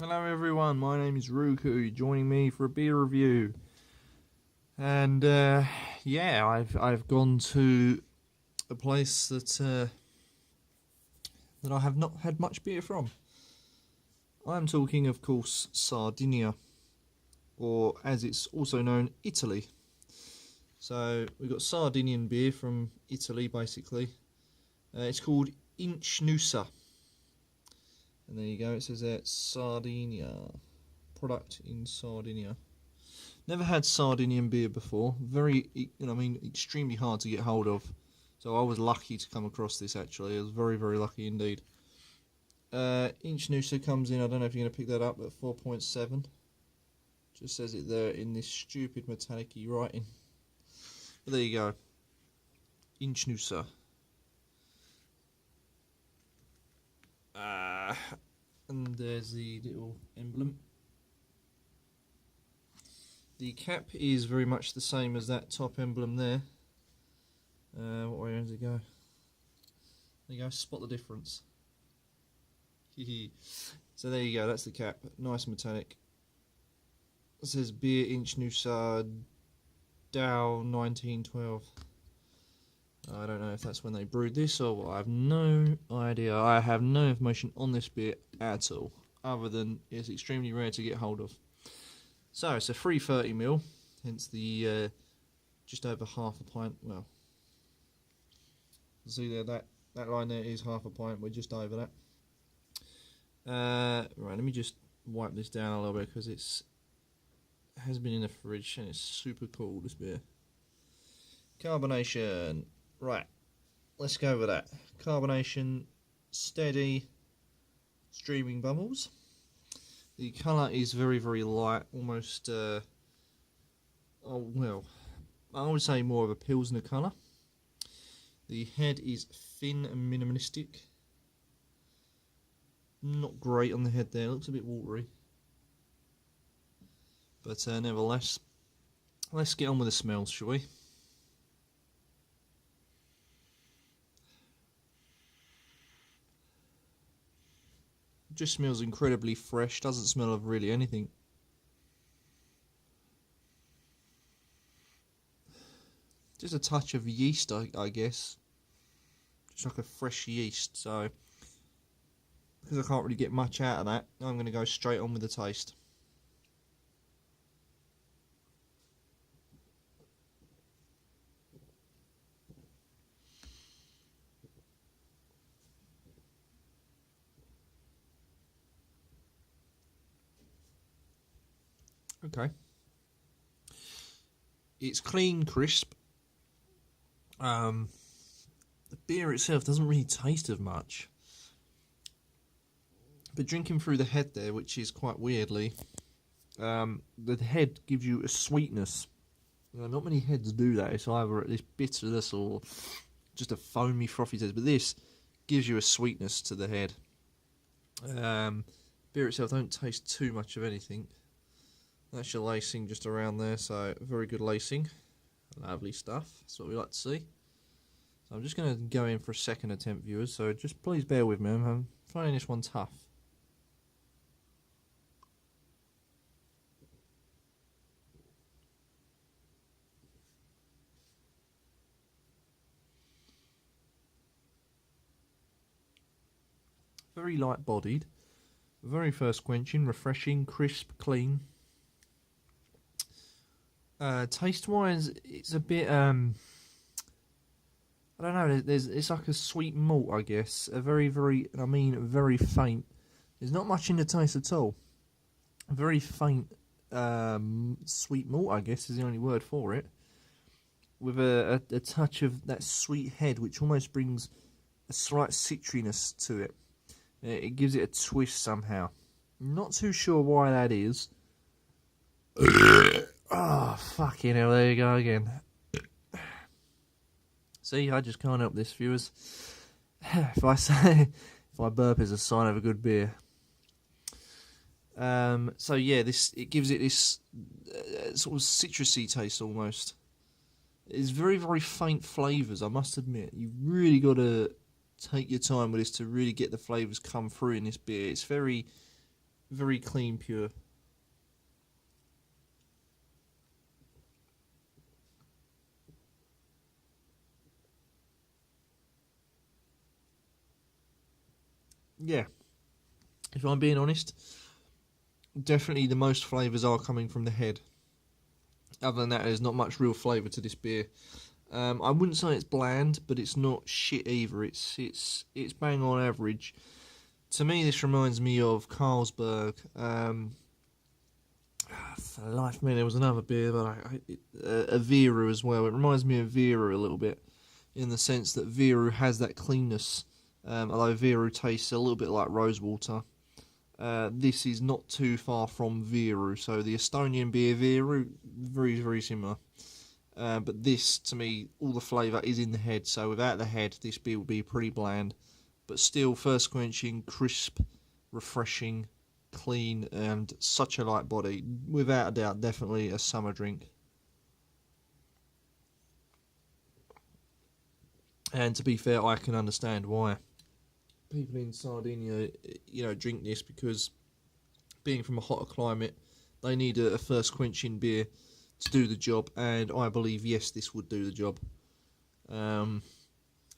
Hello everyone, my name is Ruku, joining me for a beer review. And yeah, I've gone to a place that I have not had much beer from. I'm talking, of course, Sardinia, or as it's also known, Italy. So we've got Sardinian beer from Italy, basically. It's called Ichnusa. And there you go, it says there, Sardinia. Product in Sardinia. Never had Sardinian beer before. Extremely hard to get hold of. So I was lucky to come across this, actually. I was very, very lucky indeed. Ichnusa comes in, I don't know if you're going to pick that up, at 4.7. Just says it there in this stupid metallic-y writing. But there you go. Ichnusa. And there's the little emblem. The cap is very much the same as that top emblem there. What way does it go? There you go, spot the difference. So there you go, that's the cap. Nice metallic. It says Beer Ichnusa Dow 1912. I don't know if that's when they brewed this or what. I have no idea. I have no information on this beer at all, other than it's extremely rare to get hold of. So it's a 330ml, hence the just over half a pint. Well, see there, that line there is half a pint. We're just over that. Right, let me just wipe this down a little bit because it has been in the fridge and it's super cool, this beer. Carbonation. Right, let's go with that. Carbonation, steady, streaming bubbles. The colour is very, very light, almost, I would say more of a Pilsner colour. The head is thin and minimalistic. Not great on the head there, looks a bit watery. But nevertheless, let's get on with the smells, shall we? Just smells incredibly fresh, doesn't smell of really anything. Just a touch of yeast, I guess. Just like a fresh yeast, so because I can't really get much out of that, I'm going to go straight on with the taste. Okay. It's clean, crisp. The beer itself doesn't really taste of much. But drinking through the head there, which is quite weirdly, the head gives you a sweetness. Not many heads do that. It's either this bitterness or just a foamy, frothy taste. But this gives you a sweetness to the head. Beer itself don't taste too much of anything. That's your lacing just around there, so very good lacing. Lovely stuff, that's what we like to see. So I'm just going to go in for a second attempt, viewers, so just please bear with me, I'm finding this one tough. Very light bodied, very first quenching, refreshing, crisp, clean. Taste wise, it's a bit I don't know. It's like a sweet malt, I guess. A very, very faint. There's not much in the taste at all. A very faint sweet malt, I guess, is the only word for it. With a touch of that sweet head, which almost brings a slight citriness to it. It gives it a twist somehow. Not too sure why that is. Oh, fucking hell, there you go again. See, I just can't help this, viewers. If I burp is a sign of a good beer. So yeah, it gives it this sort of citrusy taste almost. It's very, very faint flavours, I must admit. You've really got to take your time with this to really get the flavours come through in this beer. It's very very clean, pure. Yeah, if I'm being honest, definitely the most flavours are coming from the head. Other than that, there's not much real flavour to this beer. I wouldn't say it's bland, but it's not shit either. It's bang on average. To me, this reminds me of Carlsberg. For the life of me, there was another beer, but a Vera as well. It reminds me of Vera a little bit, in the sense that Vera has that cleanness, although Vera tastes a little bit like rosewater. This is not too far from Vera, so the Estonian beer Vera, very, very similar. But this, to me, all the flavour is in the head, so without the head, this beer would be pretty bland. But still, first quenching, crisp, refreshing, clean, and such a light body. Without a doubt, definitely a summer drink. And to be fair, I can understand why people in Sardinia, drink this, because being from a hotter climate, they need a first quenching beer to do the job, and I believe, yes, this would do the job.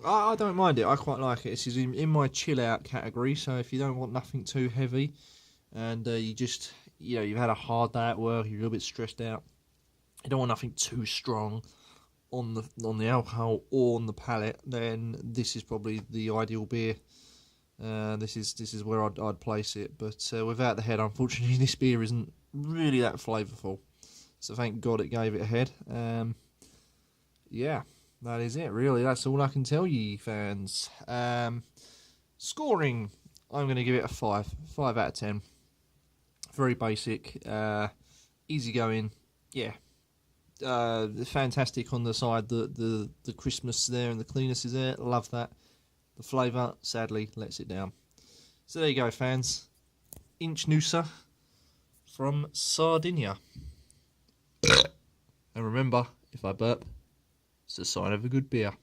I don't mind it. I quite like it. This is in my chill out category, so if you don't want nothing too heavy, and you just, you've had a hard day at work, you're a little bit stressed out, you don't want nothing too strong on the alcohol or on the palate, then this is probably the ideal beer. This is where I'd place it, but without the head, unfortunately, this beer isn't really that flavourful. So thank God it gave it a head. Yeah, that is it, really. That's all I can tell you, fans. Scoring, I'm going to give it a 5. 5 out of 10. Very basic, easy going. Yeah, fantastic on the side. The crispness there and the cleanness is there. Love that. The flavour, sadly, lets it down. So there you go, fans. Ichnusa from Sardinia. And remember, if I burp, it's a sign of a good beer.